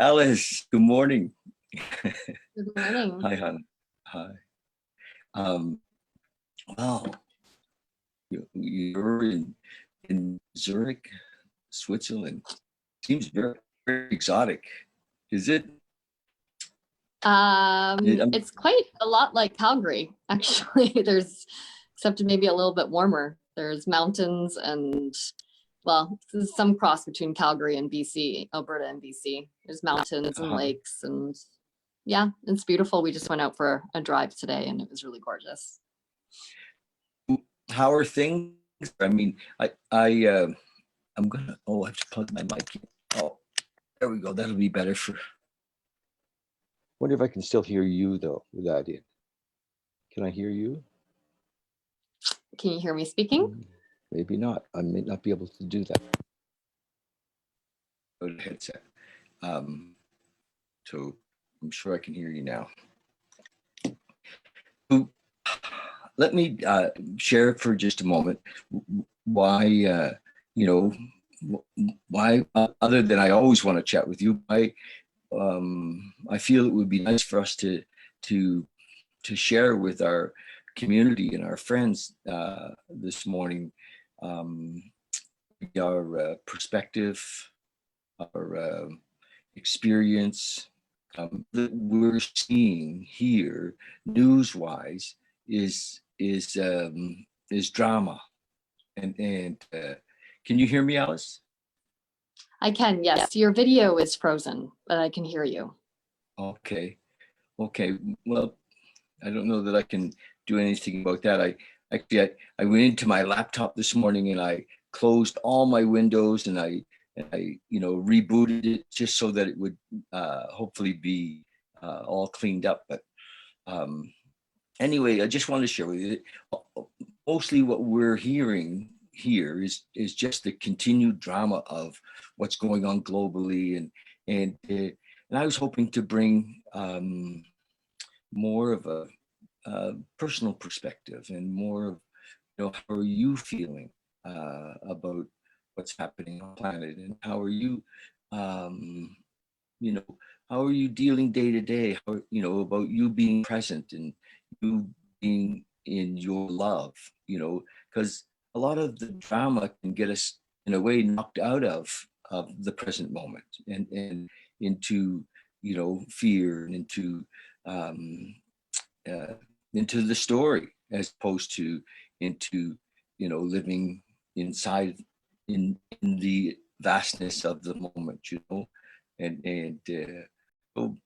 Alice, good morning. Good morning. Hi, hon. Hi. Um, wow, you're in Zurich, Switzerland. Seems very, very exotic. Is it? It's quite a lot like Calgary, actually. There's, except maybe a little bit warmer. There's mountains and, well, there's some cross between Calgary and BC, Alberta and BC. There's mountains and lakes, and yeah, it's beautiful. We just went out for a drive today and it was really gorgeous. How are things? I mean, I'm gonna, I have to plug my mic in. Oh, there we go. That'll be better for. Wonder if I can still hear you though with that in. Can I hear you? Can you hear me speaking? Maybe not. I may not be able to do that. Go to headset. So I'm sure I can hear you now. Let me share for just a moment why, why, other than I always want to chat with you, I feel it would be nice for us to share with our community and our friends this morning our perspective, our experience that we're seeing here, news-wise, is drama. And can you hear me, Alice? I can, yes. Your video is frozen, but I can hear you. Okay. Well, I don't know that I can do anything about that. I went into my laptop this morning and I closed all my windows and I rebooted it just so that it would hopefully be all cleaned up. But anyway, I just wanted to share with you that mostly what we're hearing here is just the continued drama of what's going on globally, and I was hoping to bring more of a personal perspective and more of, how are you feeling about what's happening on the planet, and how are you how are you dealing day to day, how, about you being present and you being in your love, because a lot of the drama can get us in a way knocked out of the present moment and into, fear and into the story, as opposed to into, living inside in the vastness of the moment, and so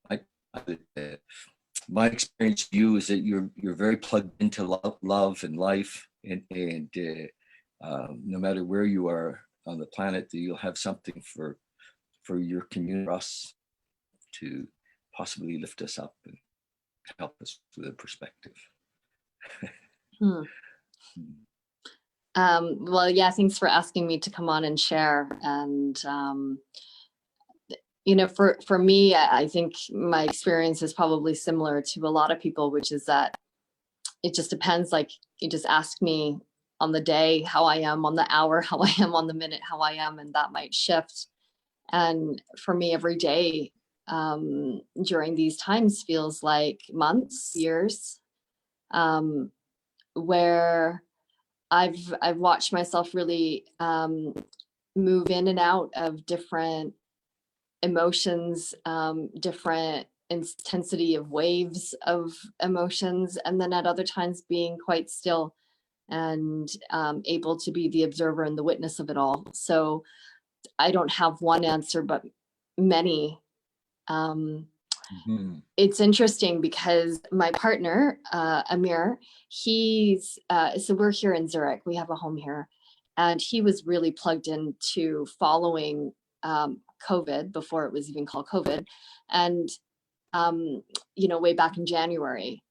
my experience with you is that you're very plugged into love and life, and no matter where you are on the planet, that you'll have something for your community, for us, to possibly lift us up and help us with a perspective. Well, yeah, thanks for asking me to come on and share. And for me, I think my experience is probably similar to a lot of people, which is that it just depends. Like, you just ask me on the day how I am, on the hour how I am, on the minute how I am, and that might shift. And for me, every day during these times feels like months, years, where I've watched myself really move in and out of different emotions, different intensity of waves of emotions, and then at other times being quite still and able to be the observer and the witness of it all. So I don't have one answer, but many. It's interesting because my partner, Amir, he's, so we're here in Zurich, we have a home here, and he was really plugged into following COVID before it was even called COVID. And, way back in January,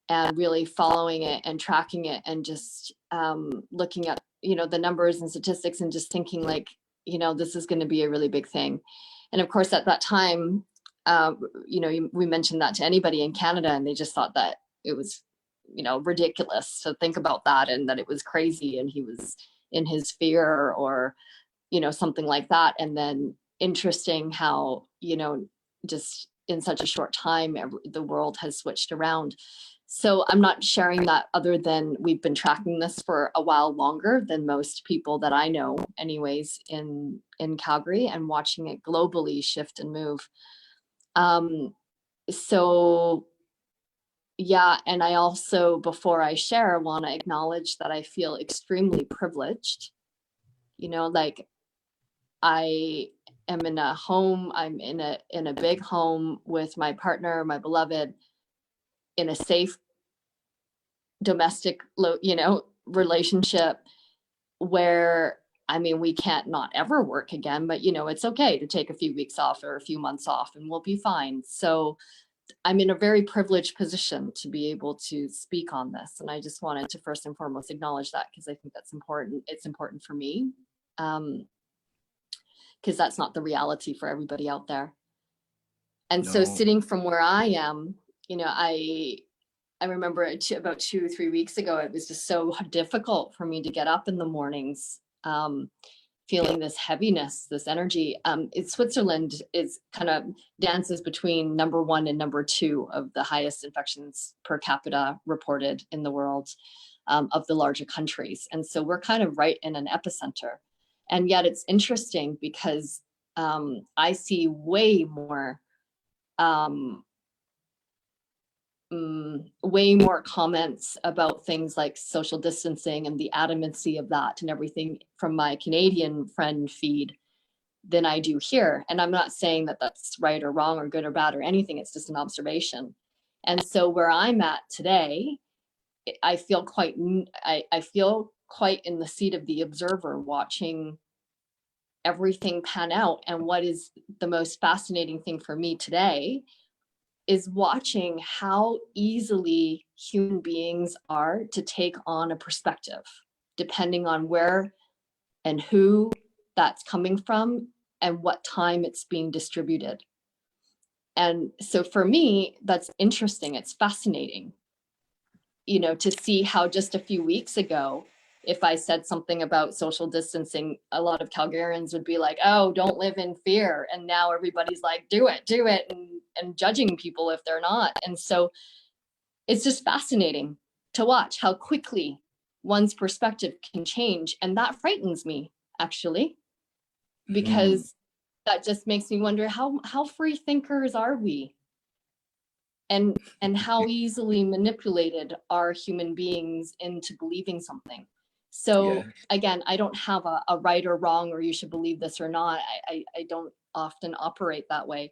and really following it and tracking it and just looking at, the numbers and statistics and just thinking like, this is going to be a really big thing. And of course, at that time, we mentioned that to anybody in Canada and they just thought that it was, ridiculous to think about that and that it was crazy and he was in his fear or, something like that. And then interesting how, just in such a short time, the world has switched around. So I'm not sharing that, other than we've been tracking this for a while longer than most people that I know anyways in Calgary, and watching it globally shift and move. So yeah, and I also, before I share, want to acknowledge that I feel extremely privileged. Like, I am in a home, I'm in a big home with my partner, my beloved, in a safe domestic relationship, where, I mean, we can't not ever work again, but it's okay to take a few weeks off or a few months off and we'll be fine. So I'm in a very privileged position to be able to speak on this. And I just wanted to first and foremost acknowledge that, because I think that's important. It's important for me, because that's not the reality for everybody out there. And so No, sitting from where I am, I remember about 2 or 3 weeks ago, it was just so difficult for me to get up in the mornings, feeling this heaviness, this energy. Switzerland is kind of dances between number 1 and number 2 of the highest infections per capita reported in the world, of the larger countries. And so we're kind of right in an epicenter. And yet it's interesting because I see way more comments about things like social distancing and the adamancy of that and everything from my Canadian friend feed than I do here. And I'm not saying that that's right or wrong or good or bad or anything. It's just an observation. And so where I'm at today, I feel quite in the seat of the observer, watching everything pan out. And what is the most fascinating thing for me today is watching how easily human beings are to take on a perspective, depending on where and who that's coming from and what time it's being distributed. And so for me, that's interesting. It's fascinating, to see how just a few weeks ago, if I said something about social distancing, a lot of Calgarians would be like, oh, don't live in fear. And now everybody's like, do it, and judging people if they're not. And so it's just fascinating to watch how quickly one's perspective can change. And that frightens me, actually, because that just makes me wonder, how free thinkers are we? And how easily manipulated are human beings into believing something. So yeah. again, I don't have a right or wrong, or you should believe this or not. I don't often operate that way.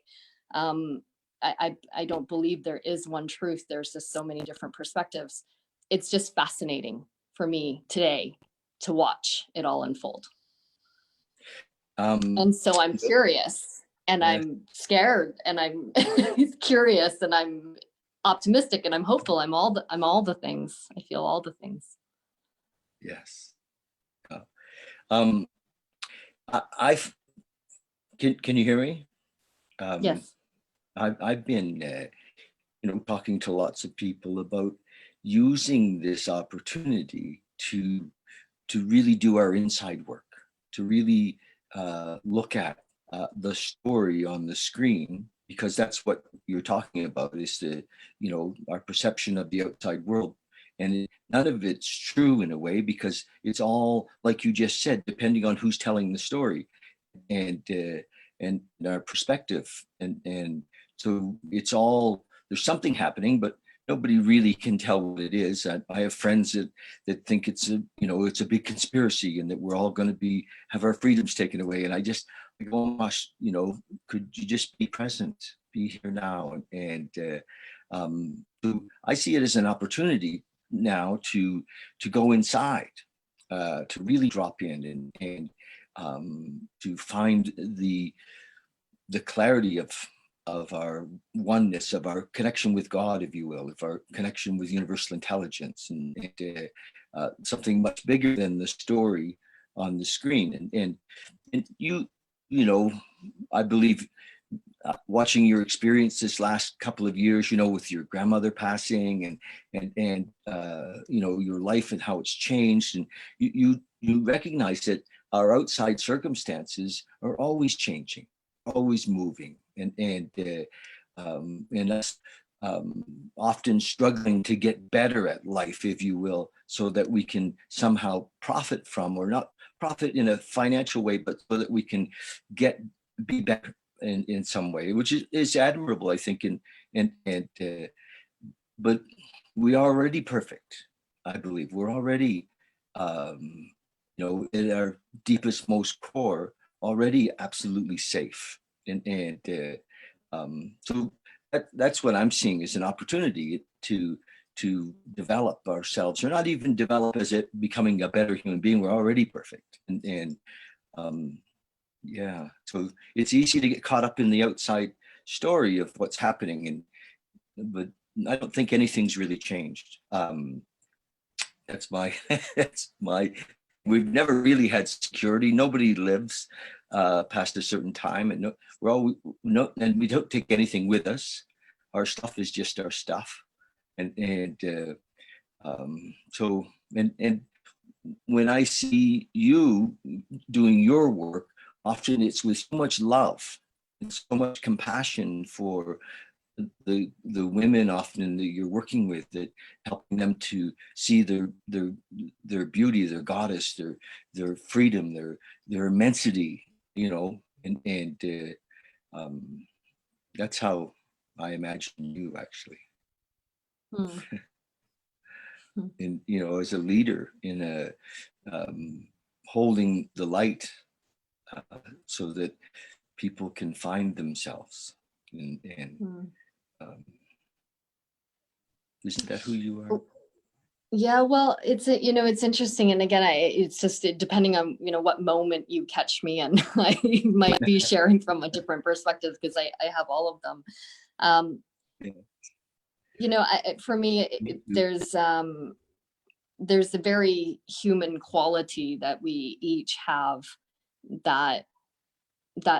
I don't believe there is one truth. There's just so many different perspectives. It's just fascinating for me today to watch it all unfold. And so I'm curious, and Yeah. I'm scared, and I'm curious, and I'm optimistic, and I'm hopeful. I'm all the things. I feel all the things. Yes. I've can you hear me? Yes. I've been talking to lots of people about using this opportunity to really do our inside work, to really look at the story on the screen, because that's what you're talking about, is our perception of the outside world. And none of it's true in a way, because it's all, like you just said, depending on who's telling the story and our perspective. And so it's all, there's something happening, but nobody really can tell what it is. I have friends that think it's a big conspiracy, and that we're all going to have our freedoms taken away. And I go, gosh, could you just be present, be here now? And so I see it as an opportunity now to go inside, to really drop in and to find the clarity of our oneness, of our connection with God, if you will, of our connection with universal intelligence, and something much bigger than the story on the screen. And I believe, watching your experience this last couple of years, with your grandmother passing and your life and how it's changed, and you recognize that our outside circumstances are always changing. always moving, and us often struggling to get better at life, if you will, so that we can somehow profit from, or not profit in a financial way, but so that we can be better in some way, which is admirable, I think. But we are already perfect. I believe we're already, in our deepest, most core, already absolutely safe. So that's what I'm seeing as an opportunity to develop ourselves, or not even develop as it becoming a better human being. We're already perfect, yeah. So it's easy to get caught up in the outside story of what's happening, but I don't think anything's really changed. That's my that's my. We've never really had security. Nobody lives past a certain time, and and we don't take anything with us. Our stuff is just our stuff, so when I see you doing your work, often it's with so much love and so much compassion for the women often that you're working with, that helping them to see their beauty, their goddess, their freedom, their immensity, that's how I imagine you, actually. Hmm. And as a leader in holding the light, so that people can find themselves, and isn't that who you are? Yeah, well, it's interesting, and again, it's just depending on what moment you catch me, and I might be sharing from a different perspective, because I have all of them. Yeah. For me, there's a very human quality that we each have, that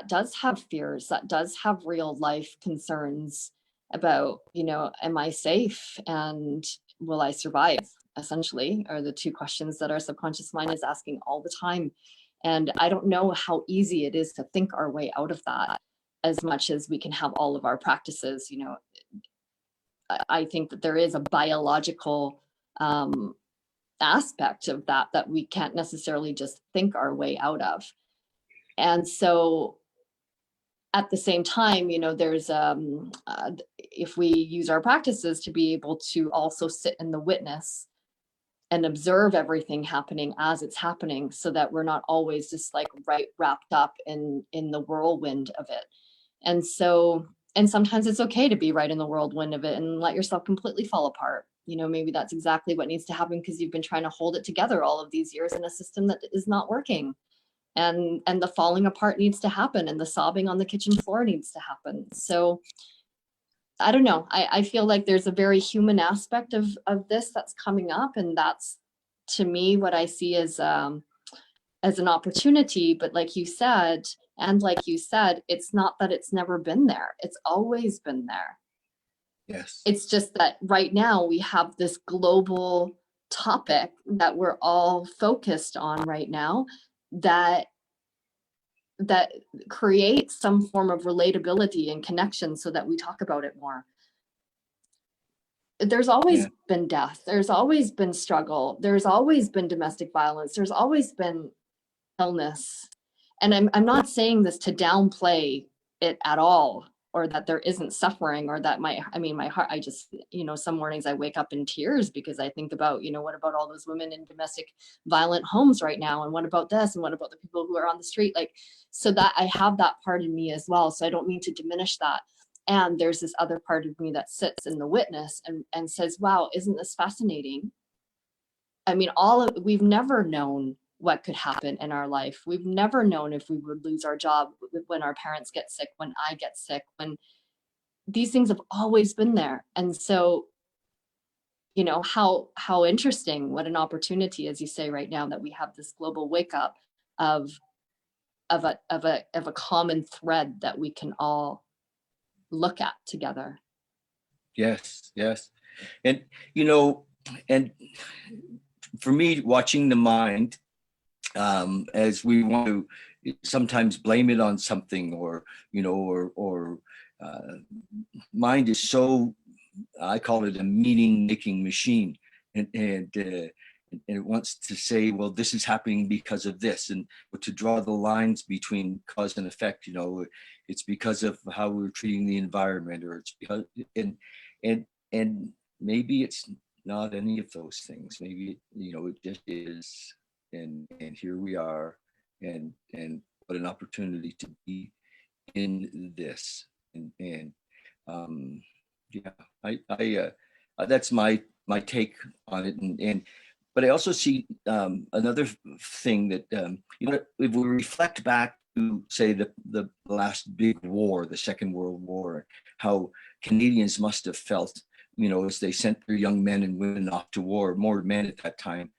does have fears, that does have real life concerns about, am I safe, and will I survive? Essentially, are the two questions that our subconscious mind is asking all the time. And I don't know how easy it is to think our way out of that, as much as we can have all of our practices. I think that there is a biological aspect of that we can't necessarily just think our way out of. And so at the same time, there's if we use our practices to be able to also sit in the witness and observe everything happening as it's happening, so that we're not always just like wrapped up in the whirlwind of it. And sometimes it's okay to be right in the whirlwind of it and let yourself completely fall apart. Maybe that's exactly what needs to happen, because you've been trying to hold it together all of these years in a system that is not working. And the falling apart needs to happen, and the sobbing on the kitchen floor needs to happen. So I don't know. I feel like there's a very human aspect of this that's coming up, and that's, to me, what I see as an opportunity. But like you said, it's not that it's never been there. It's always been there. Yes. It's just that right now we have this global topic that we're all focused on right now, that creates some form of relatability and connection, so that we talk about it more. There's always been death. There's always been struggle. There's always been domestic violence. There's always been illness. And I'm not saying this to downplay it at all, or that there isn't suffering, or that my heart, I just, some mornings I wake up in tears, because I think about, what about all those women in domestic violent homes right now? And what about this? And what about the people who are on the street? So that I have that part in me as well. So I don't mean to diminish that. And there's this other part of me that sits in the witness and says, wow, isn't this fascinating? We've never known what could happen in our life. We've never known if we would lose our job, when our parents get sick, when I get sick, when these things have always been there. And so, how interesting, what an opportunity, as you say right now, that we have this global wake up of a common thread that we can all look at together. Yes. And and for me, watching the mind, as we want to sometimes blame it on something, or mind is so, I call it a meaning making machine, and it wants to say, well, this is happening because of this, and to draw the lines between cause and effect. It's because of how we're treating the environment, or it's because, and maybe it's not any of those things. Maybe it just is, and here we are, and what an opportunity to be in this, and yeah, I that's my take on it, and but I also see another thing that if we reflect back to, say, the last big war, the Second World War, how Canadians must have felt, as they sent their young men and women off to war, more men at that time,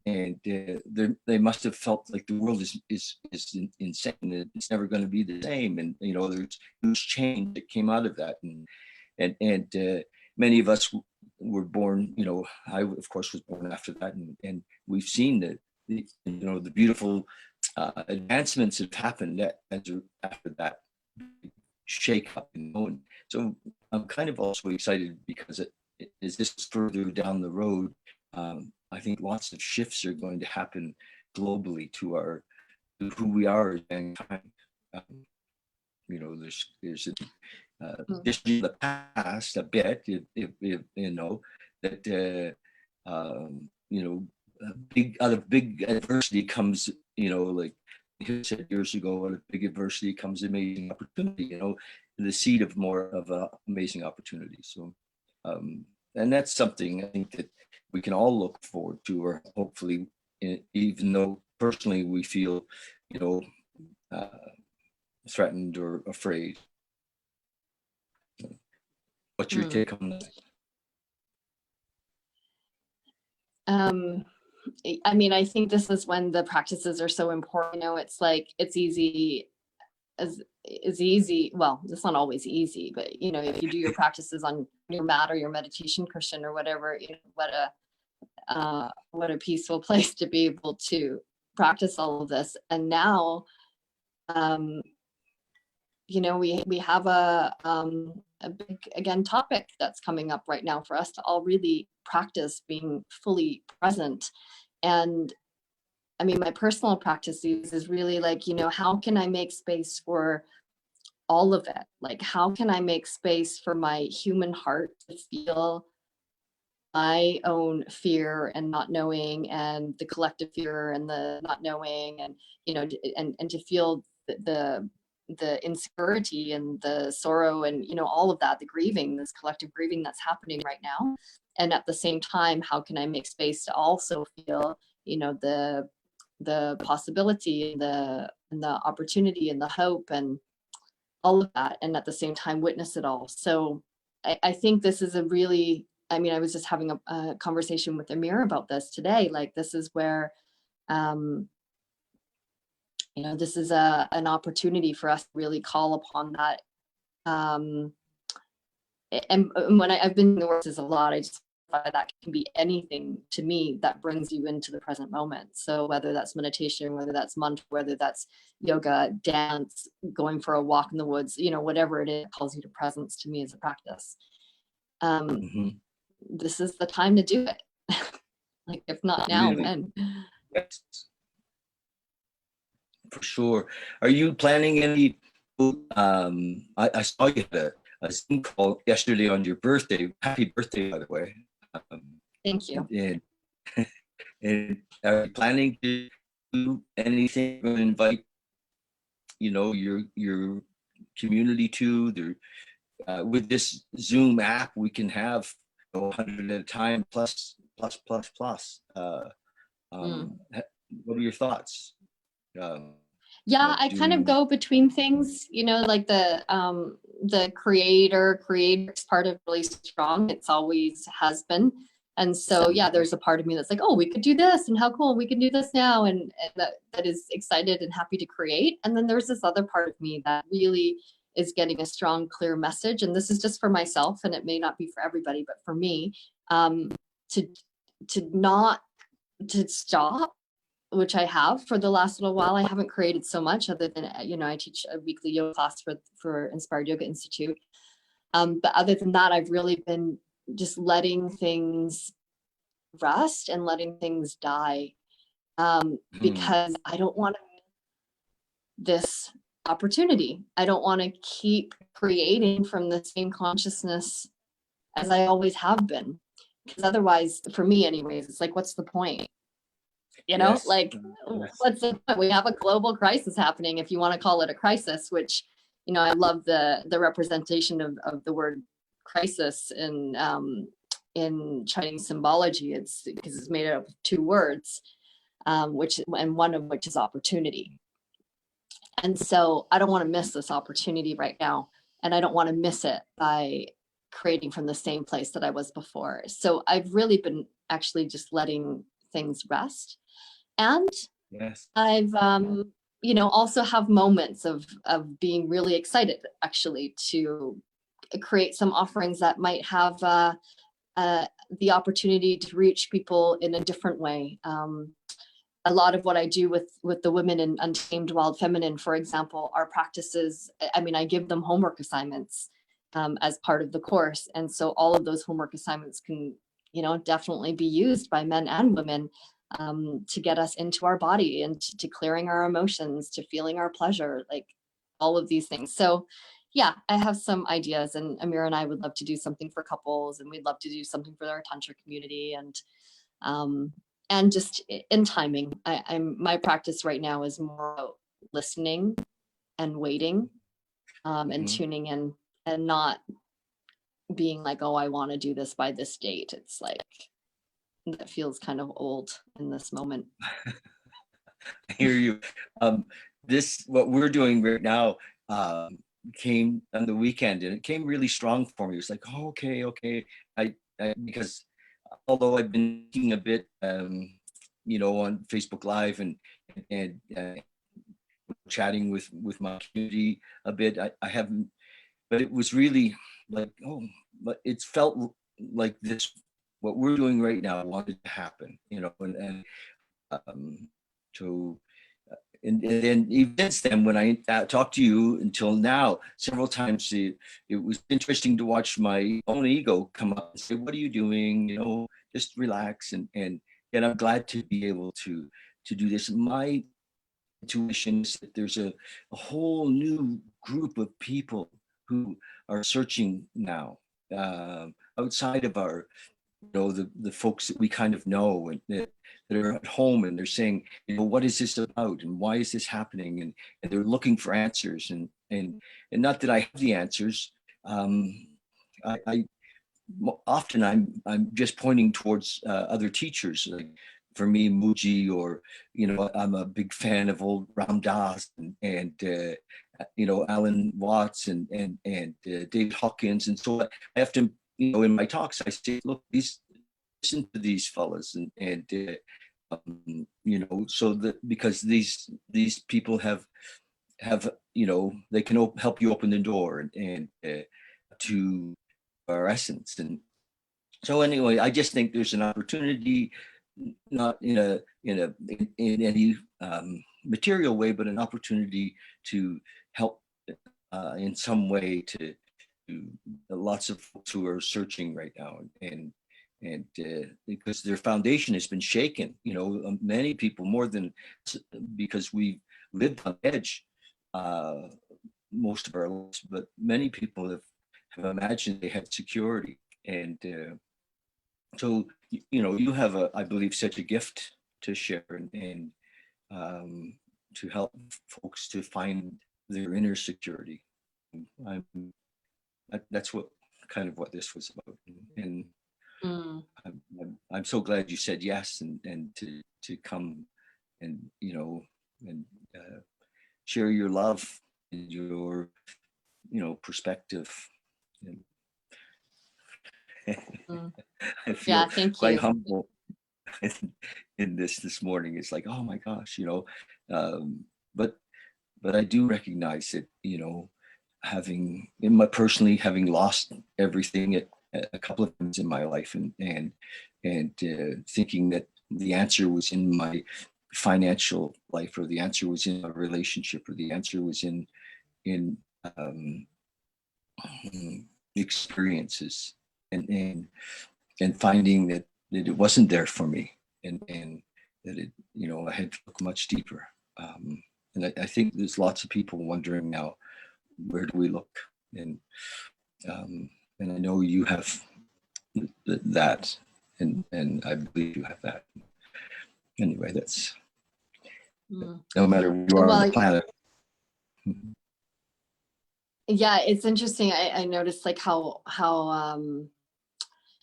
and they must have felt like the world is insane. It's never going to be the same, and there's huge change that came out of that, and many of us were born. I of course was born after that, and we've seen the beautiful advancements that have happened after that shake up. And so I'm kind of also excited because as this is further down the road, I think lots of shifts are going to happen globally to who we are as mankind. There's just in the past a bit, if that out of big adversity comes, like you said years ago, out of big adversity comes amazing opportunity. The seed of more of amazing opportunity. So, and that's something I think that we can all look forward to, or hopefully, even though personally we feel, threatened or afraid. What's your take on that? I think this is when the practices are so important. It's like it's easy easy. Well, it's not always easy, but if you do your practices on your mat or your meditation cushion or whatever, what a peaceful place to be able to practice all of this. And now, we have a big, again, topic that's coming up right now for us to all really practice being fully present. And my personal practice is really like, how can I make space for all of it? Like, how can I make space for my human heart to feel my own fear and not knowing, and the collective fear and the not knowing, and and to feel the insecurity and the sorrow and all of that, the grieving, this collective grieving that's happening right now. And at the same time, how can I make space to also feel the possibility and the opportunity and the hope and all of that, and at the same time witness it all. So I think this is a really, I was just having a conversation with Amir about this today. Like, this is where this is an opportunity for us to really call upon that. And when I've been in the works a lot, I just find that can be anything to me that brings you into the present moment. So whether that's meditation, whether that's mantra, whether that's yoga, dance, going for a walk in the woods, whatever it is, calls you to presence, to me as a practice. This is the time to do it. Like, if not now, really? When? Yes. For sure. Are you planning any? I saw you had a Zoom call yesterday on your birthday. Happy birthday, by the way. Thank you. And are you planning to do anything? Going to invite, your community to there. With this Zoom app, we can have 100 at a time, plus. What are your thoughts? Yeah, I kind of go between things, like the creator part of really strong. It's always has been. And so, yeah, there's a part of me that's like, oh, we could do this, and how cool, we can do this now. And that is excited and happy to create. And then there's this other part of me that really is getting a strong, clear message. And this is just for myself, and it may not be for everybody, but for me, to stop which I have for the last little while. I haven't created so much other than, I teach a weekly yoga class for Inspired Yoga Institute. But other than that, I've really been just letting things rest and letting things die, because I don't want this opportunity. I don't want to keep creating from the same consciousness as I always have been. Because otherwise, for me anyways, it's like, what's the point? Yes. Like, Yes. what's the point? We have a global crisis happening, if you want to call it a crisis, which, I love the representation of the word crisis in Chinese symbology. It's because it's made up of two words, and one of which is opportunity. And so I don't want to miss this opportunity right now. And I don't want to miss it by creating from the same place that I was before. So I've really been actually just letting things rest. And Yes. I've, also have moments of being really excited actually to create some offerings that might have the opportunity to reach people in a different way. A lot of what I do with the women in Untamed Wild Feminine, for example, are practices. I give them homework assignments as part of the course. And so all of those homework assignments can, definitely be used by men and women to get us into our body and to clearing our emotions, to feeling our pleasure, like all of these things. So yeah, I have some ideas, and Amir and I would love to do something for couples, and we'd love to do something for our Tantra community. And just in timing, my practice right now is more about listening and waiting, and tuning in, and not being like, oh, I want to do this by this date. It's like, that feels kind of old in this moment. I hear you. What we're doing right now, came on the weekend, and it came really strong for me. It was like, oh, okay. Because although I've been thinking a bit, on Facebook Live and chatting with my community a bit, I haven't, but it was really like, but it's felt like this, what we're doing right now wanted to happen, and to and then even since then, when I talked to you until now, several times, it was interesting to watch my own ego come up and say, what are you doing? Just relax. And I'm glad to be able to do this. My intuition is that there's a whole new group of people who are searching now, outside of our, the folks that we kind of know, and that are at home, and they're saying, what is this about, and why is this happening, and they're looking for answers, and not that I have the answers. I often I'm just pointing towards other teachers, like for me, Muji, or I'm a big fan of old Ram Dass and Alan Watts and David Hawkins, and so I have to, in my talks, I say, look, listen to these fellas, and so that, because these people have they can help you open the door and to our essence. And so anyway, I just think there's an opportunity, not in any material way, but an opportunity to help in some way to lots of folks who are searching right now, and because their foundation has been shaken. Many people, more than, because we lived on edge most of our lives, but many people have imagined they had security, and so you have I believe, such a gift to share, and to help folks to find their inner security. That's what this was about, and I'm so glad you said yes, and to come and and share your love and your perspective. And I feel Thank quite you. humble in this morning. It's like, oh my gosh, but I do recognize that, personally having lost everything at a couple of times in my life, and thinking that the answer was in my financial life, or the answer was in a relationship, or the answer was in experiences, and finding that it wasn't there for me, and that it, I had to look much deeper. And I think there's lots of people wondering now, where do we look? And I know you have that, and I believe you have that. Anyway, that's no matter where you are on the planet. Yeah, it's interesting. I noticed like how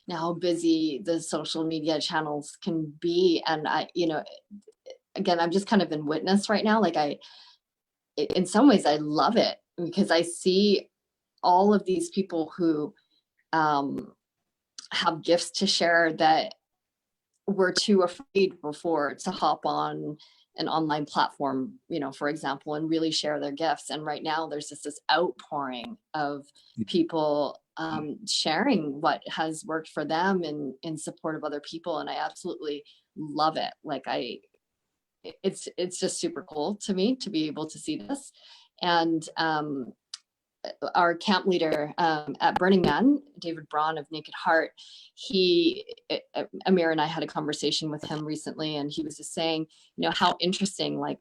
now busy the social media channels can be, and again, I'm just kind of in witness right now. Like in some ways, I love it because I see all of these people who have gifts to share that were too afraid before to hop on an online platform, for example, and really share their gifts. And right now there's just this outpouring of people sharing what has worked for them in support of other people. And I absolutely love it. Like it's just super cool to me to be able to see this. And our camp leader at Burning Man, David Braun of Naked Heart, Amir and I had a conversation with him recently, and he was just saying, how interesting, like,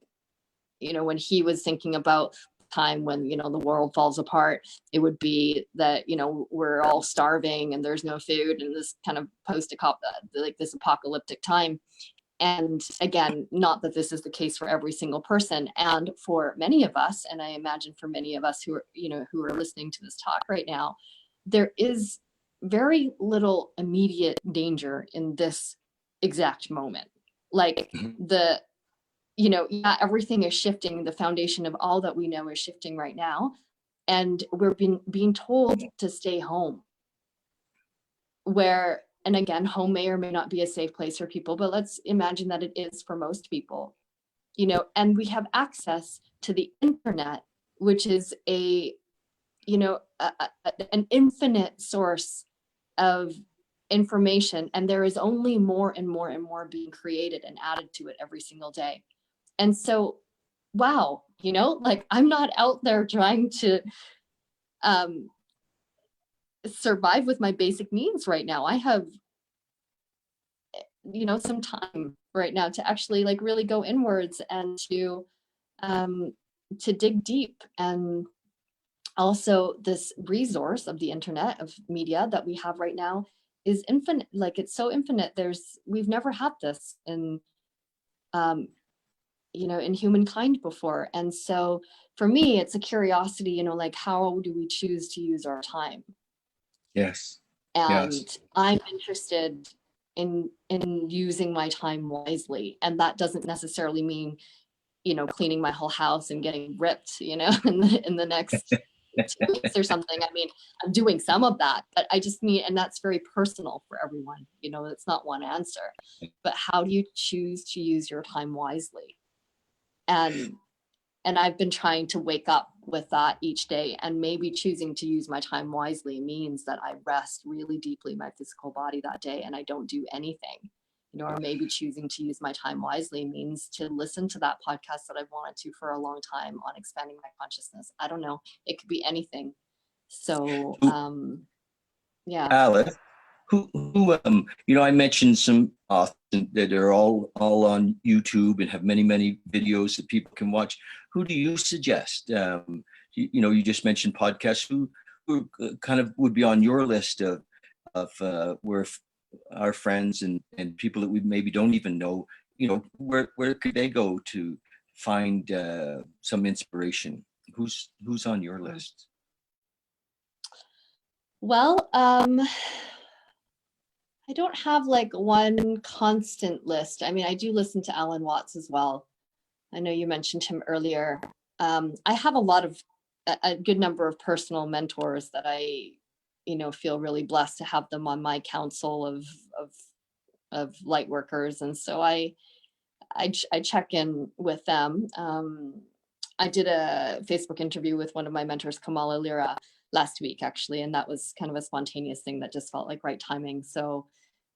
when he was thinking about time when, the world falls apart, it would be that, we're all starving and there's no food, and this kind of like this apocalyptic time. And again, not that this is the case for every single person, and for many of us, and I imagine for many of us who are listening to this talk right now, there is very little immediate danger in this exact moment. Like everything is shifting. The foundation of all that we know is shifting right now, and we're being told to stay home. And again, home may or may not be a safe place for people, but let's imagine that it is for most people, and we have access to the internet, which is an infinite source of information. And there is only more and more and more being created and added to it every single day. And so, wow, like I'm not out there trying to, survive with my basic needs right now. I have some time right now to actually like really go inwards and to dig deep. And also this resource of the internet, of media that we have right now is infinite. Like it's so infinite. We've never had this in in humankind before. And so for me, it's a curiosity, like how do we choose to use our time? Yes. And yes. I'm interested in using my time wisely. And that doesn't necessarily mean, cleaning my whole house and getting ripped, in the next 2 weeks or something. I mean, I'm doing some of that, but I just mean, and that's very personal for everyone, it's not one answer, but how do you choose to use your time wisely? And I've been trying to wake up with that each day, and maybe choosing to use my time wisely means that I rest really deeply my physical body that day and I don't do anything, or maybe choosing to use my time wisely means to listen to that podcast that I've wanted to for a long time on expanding my consciousness. I don't know. It could be anything. So, yeah. Alice, who I mentioned some authors that are all on YouTube and have many videos that people can watch. Who do you suggest? You just mentioned podcasts. Who kind of would be on your list of where our friends and people that we maybe don't even know, where could they go to find some inspiration? Who's on your list? Well, I don't have like one constant list. I mean, I do listen to Alan Watts as well. I know you mentioned him earlier. I have a good number of personal mentors that I, feel really blessed to have them on my council of light workers. And so I check in with them. I did a Facebook interview with one of my mentors, Kamala Lira, last week, actually, and that was kind of a spontaneous thing that just felt like right timing. So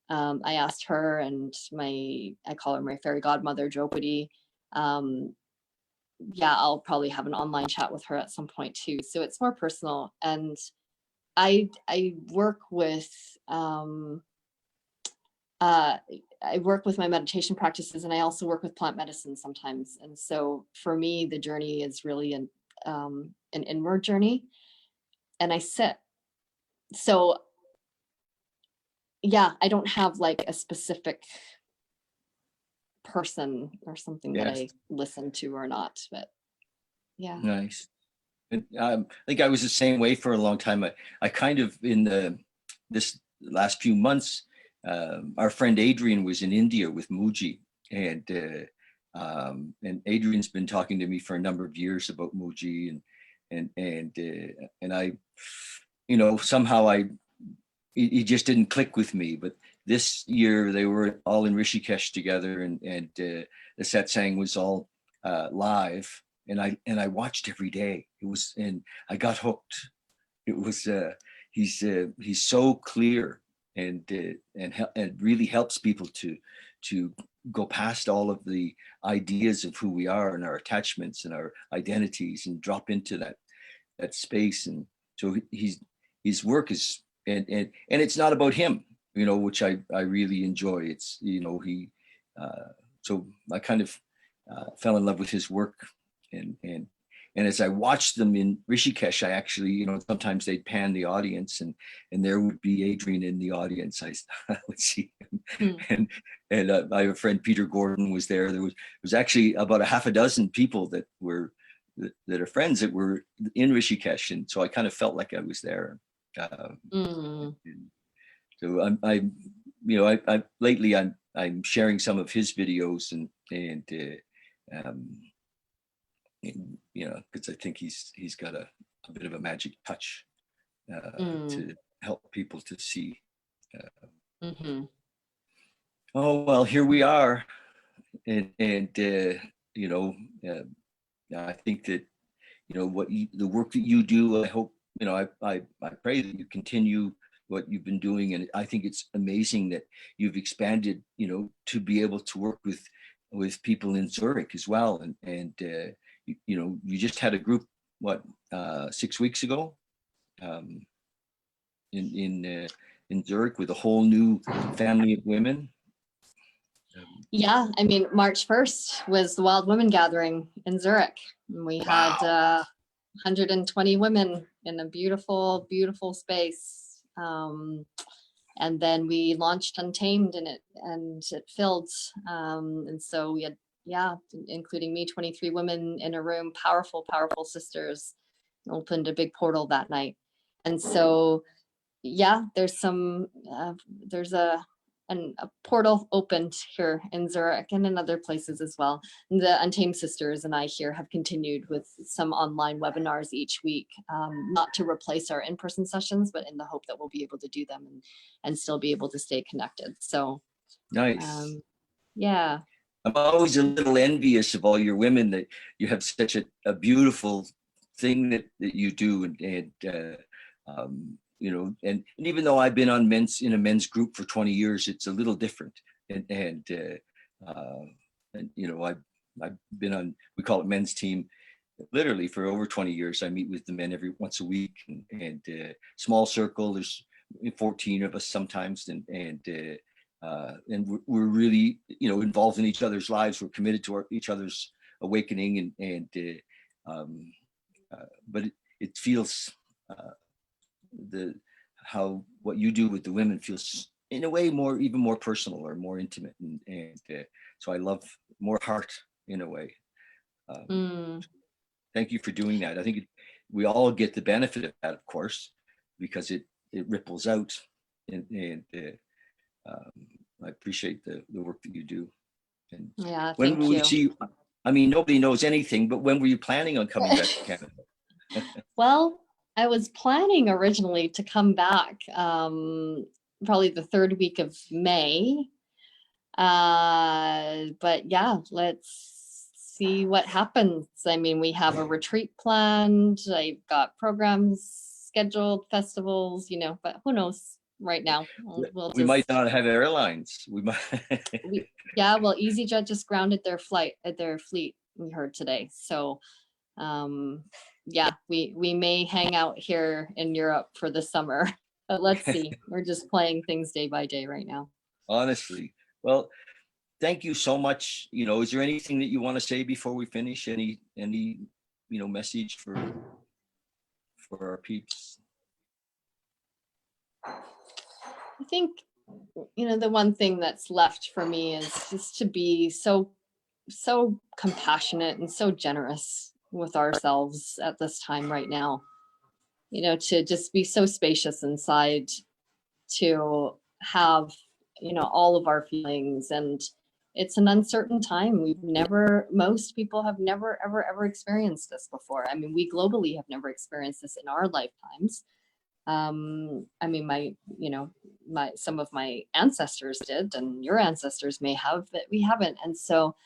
I asked her and I call her my fairy godmother, Jopity. Yeah, I'll probably have an online chat with her at some point too. So it's more personal. And I work with I work with my meditation practices, and I also work with plant medicine sometimes. And so for me, the journey is really an inward journey, and I sit. So yeah, I don't have like a specific person or something that Yes. I listen to or not, but yeah. Nice. And, I think I was the same way for a long time. I kind of this last few months, our friend Adrian was in India with Muji, and Adrian's been talking to me for a number of years about Muji, and I, somehow he just didn't click with me. But this year they were all in Rishikesh together, and the satsang was all live, and I watched every day. It was, and I got hooked. It was he's so clear, and really helps people to go past all of the ideas of who we are and our attachments and our identities, and drop into that space. And so his work is, and it's not about him, which I really enjoy. It's, so I kind of fell in love with his work, and as I watched them in Rishikesh, I actually, sometimes they'd pan the audience, and there would be Adrian in the audience. I would see him, and I have a friend, Peter Gordon, was there. There was actually about a half a dozen people that are friends that were in Rishikesh, and so I kind of felt like I was there. So I lately I'm sharing some of his videos, and because I think he's got a bit of a magic touch to help people to see. Oh well, here we are, and I think that the work that you do. I hope, I pray that you continue what you've been doing, and I think it's amazing that you've expanded, to be able to work with people in Zurich as well, and you just had a group 6 weeks ago, in Zurich, with a whole new family of women. Yeah, I mean, March 1st was the Wild Women Gathering in Zurich. And we had 120 women in a beautiful, beautiful space. And then we launched Untamed in it, and it filled. And so we had, including me, 23 women in a room, powerful, powerful sisters, opened a big portal that night. And so, there's a portal opened here in Zurich and in other places as well. And the Untamed Sisters and I here have continued with some online webinars each week, not to replace our in-person sessions, but in the hope that we'll be able to do them and still be able to stay connected. So nice. Yeah. I'm always a little envious of all your women, that you have such a beautiful thing that you do, and even though I've been in a men's group for 20 years, it's a little different. And I've been on, we call it men's team, literally for over 20 years. I meet with the men every once a week, and small circle. There's 14 of us sometimes, and we're really, involved in each other's lives. We're committed to each other's awakening, but it feels, what you do with the women feels in a way even more personal or more intimate, and so I love more heart in a way. Thank you for doing that. I think we all get the benefit of that, of course, because it ripples out, and I appreciate the work that you do. And when will we see? I mean, nobody knows anything, but when were you planning on coming back to Canada? Well, I was planning originally to come back probably the third week of May. But let's see what happens. I mean, we have a retreat planned. I've got programs scheduled, festivals, but who knows? right now. We'll We just, might not have airlines. We might. yeah, well, EasyJet just grounded their fleet, we heard today. So yeah, we may hang out here in Europe for the summer, but let's see. We're just playing things day by day right now. Honestly. Well, thank you so much. Is there anything that you want to say before we finish? Any message for our peeps? I think, the one thing that's left for me is just to be so compassionate and so generous with ourselves at this time right now. To just be so spacious inside, to have, all of our feelings. And it's an uncertain time. Most people have never, ever experienced this before. I mean, we globally have never experienced this in our lifetimes. I mean, some of my ancestors did, and your ancestors may have, but we haven't. And so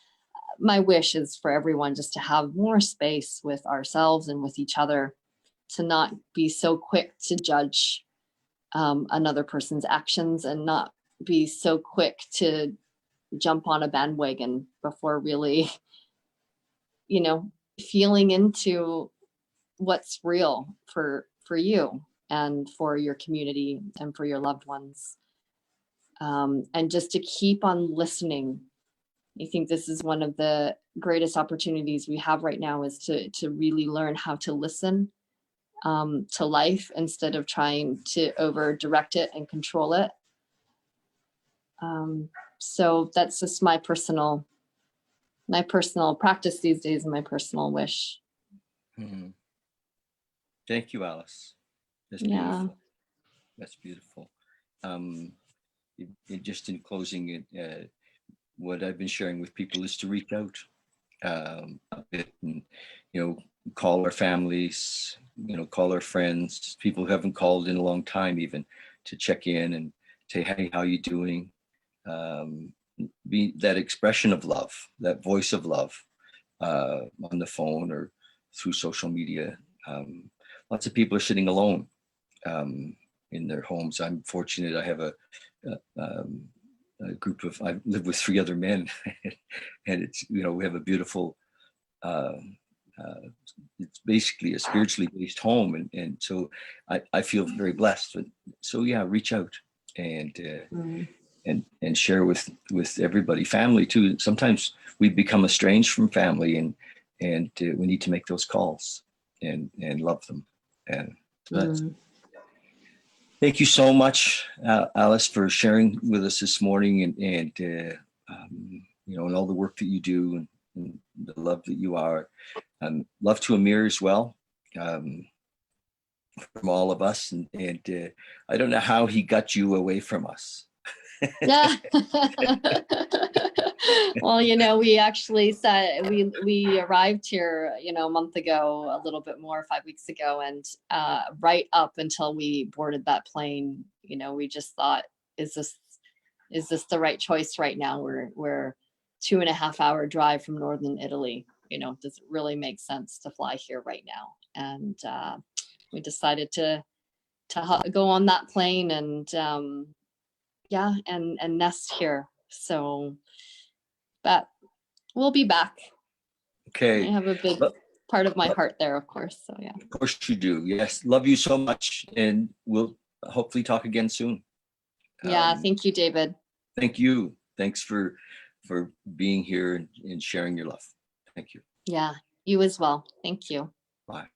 my wish is for everyone just to have more space with ourselves and with each other, to not be so quick to judge another person's actions, and not be so quick to jump on a bandwagon before really, feeling into what's real for you and for your community and for your loved ones. And just to keep on listening. I think this is one of the greatest opportunities we have right now, is to really learn how to listen to life instead of trying to over direct it and control it. So that's just my personal practice these days, and my personal wish. Mm-hmm. Thank you, Alice. That's Yeah. beautiful. That's beautiful. Just in closing, what I've been sharing with people is to reach out a bit, and call our families, call our friends, people who haven't called in a long time, even, to check in and say, hey, how you doing? Be that expression of love, that voice of love, on the phone or through social media. Lots of people are sitting alone in their homes. I'm fortunate. I have a group of, I live with 3 other men, and it's, we have a beautiful, it's basically a spiritually based home. And so I feel very blessed. So yeah, reach out and share with everybody, family too. Sometimes we become estranged from family, and we need to make those calls and love them. And that's, thank you so much, Alice, for sharing with us this morning, and all the work that you do, and the love that you are. Love to Amir as well, from all of us. And I don't know how he got you away from us. Yeah. Well, we actually said we arrived here, a month ago, a little bit more, 5 weeks ago, and right up until we boarded that plane, we just thought, is this the right choice right now? We're 2.5-hour drive from northern Italy. Does it really make sense to fly here right now? And we decided to go on that plane and and nest here. So, but we'll be back. Okay. I have a big part of my heart there, of course. So yeah. Of course you do. Yes. Love you so much. And we'll hopefully talk again soon. Yeah. Thank you, David. Thank you. Thanks for being here and sharing your love. Thank you. Yeah. You as well. Thank you. Bye.